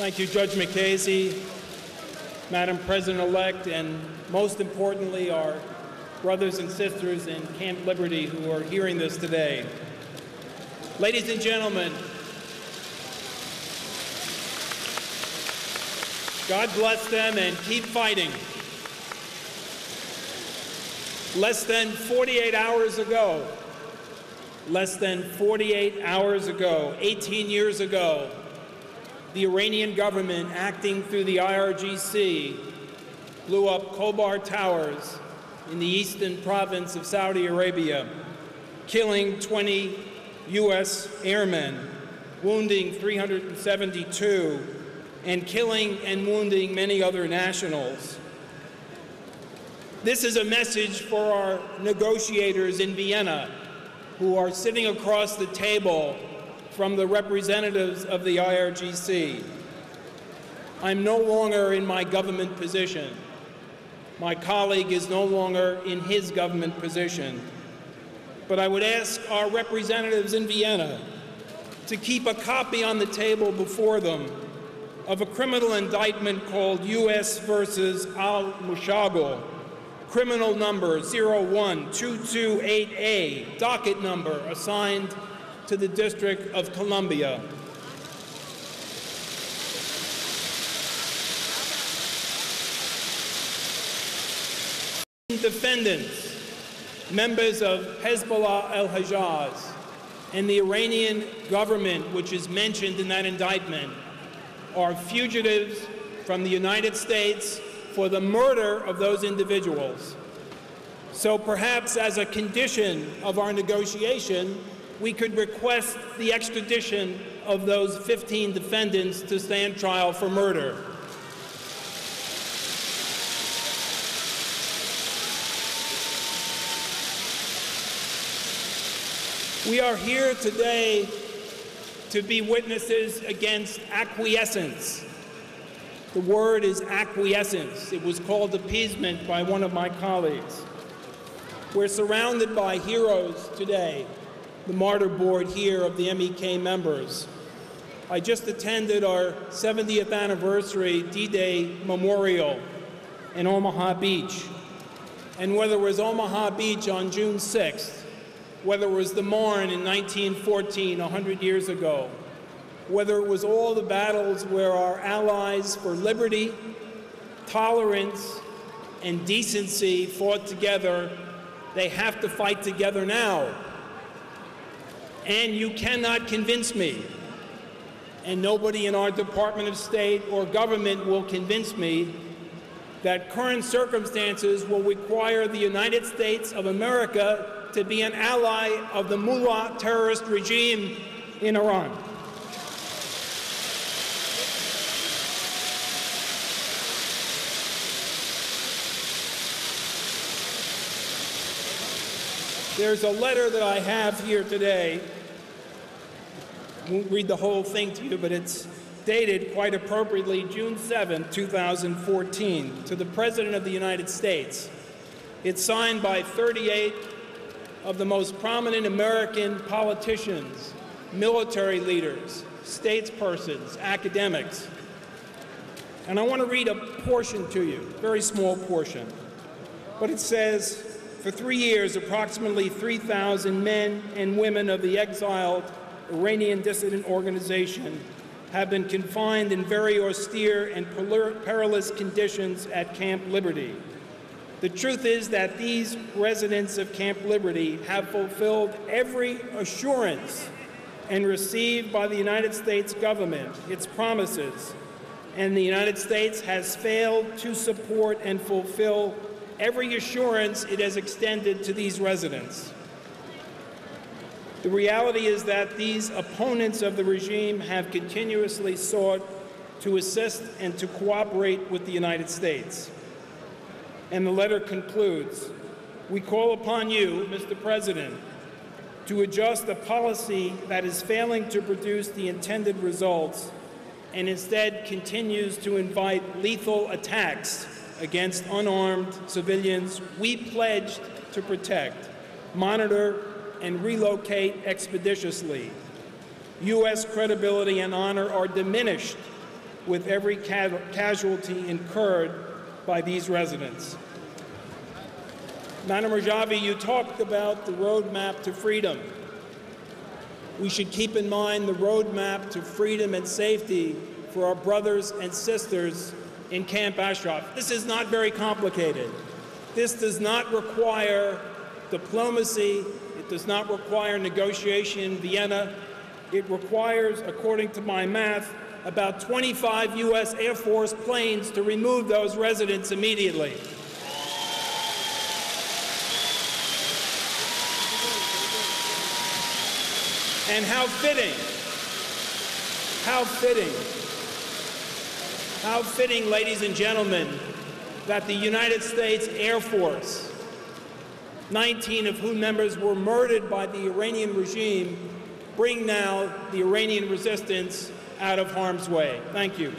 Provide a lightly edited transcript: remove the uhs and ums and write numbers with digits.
Thank you, Judge McCasey, Madam President-elect, and most importantly, our brothers and sisters in Camp Liberty who are hearing this today. Ladies and gentlemen, God bless them and keep fighting. Less than 48 hours ago, 18 years ago, the Iranian government, acting through the IRGC, blew up Khobar Towers in the eastern province of Saudi Arabia, killing 20 U.S. airmen, wounding 372, and killing and wounding many other nationals. This is a message for our negotiators in Vienna who are sitting across the table from the representatives of the IRGC. I'm no longer in my government position. My colleague is no longer in his government position. But I would ask our representatives in Vienna to keep a copy on the table before them of a criminal indictment called U.S. versus al-Mushagel, criminal number 01228A, docket number assigned to the District of Columbia. Defendants, members of Hezbollah al-Hajjaz, and the Iranian government, which is mentioned in that indictment, are fugitives from the United States for the murder of those individuals. So perhaps as a condition of our negotiation, we could request the extradition of those 15 defendants to stand trial for murder. We are here today to be witnesses against acquiescence. The word is acquiescence. It was called appeasement by one of my colleagues. We're surrounded by heroes today, the martyr board here of the MEK members. I just attended our 70th anniversary D-Day memorial in Omaha Beach. And whether it was Omaha Beach on June 6th, whether it was the Marne in 1914, 100 years ago, whether it was all the battles where our allies for liberty, tolerance, and decency fought together, they have to fight together now. And you cannot convince me, and nobody in our Department of State or government will convince me, that current circumstances will require the United States of America to be an ally of the mullah terrorist regime in Iran. There's a letter that I have here today. I won't read the whole thing to you, but it's dated quite appropriately June 7, 2014, to the President of the United States. It's signed by 38 of the most prominent American politicians, military leaders, statespersons, academics. And I want to read a portion to you, a very small portion. But it says, for 3 years, approximately 3,000 men and women of the exiled Iranian dissident organization have been confined in very austere and perilous conditions at Camp Liberty. The truth is that these residents of Camp Liberty have fulfilled every assurance and received by the United States government its promises, and the United States has failed to support and fulfill every assurance it has extended to these residents. The reality is that these opponents of the regime have continuously sought to assist and to cooperate with the United States. And the letter concludes, we call upon you, Mr. President, to adjust a policy that is failing to produce the intended results and instead continues to invite lethal attacks against unarmed civilians we pledged to protect, monitor, and relocate expeditiously. U.S. credibility and honor are diminished with every casualty incurred by these residents. Madam Rajavi, you talked about the roadmap to freedom. We should keep in mind the roadmap to freedom and safety for our brothers and sisters in Camp Ashraf. This is not very complicated. This does not require diplomacy. It does not require negotiation in Vienna. It requires, according to my math, about 25 U.S. Air Force planes to remove those residents immediately. And how fitting, ladies and gentlemen, that the United States Air Force, 19 of whom members were murdered by the Iranian regime, bring now the Iranian resistance out of harm's way. Thank you.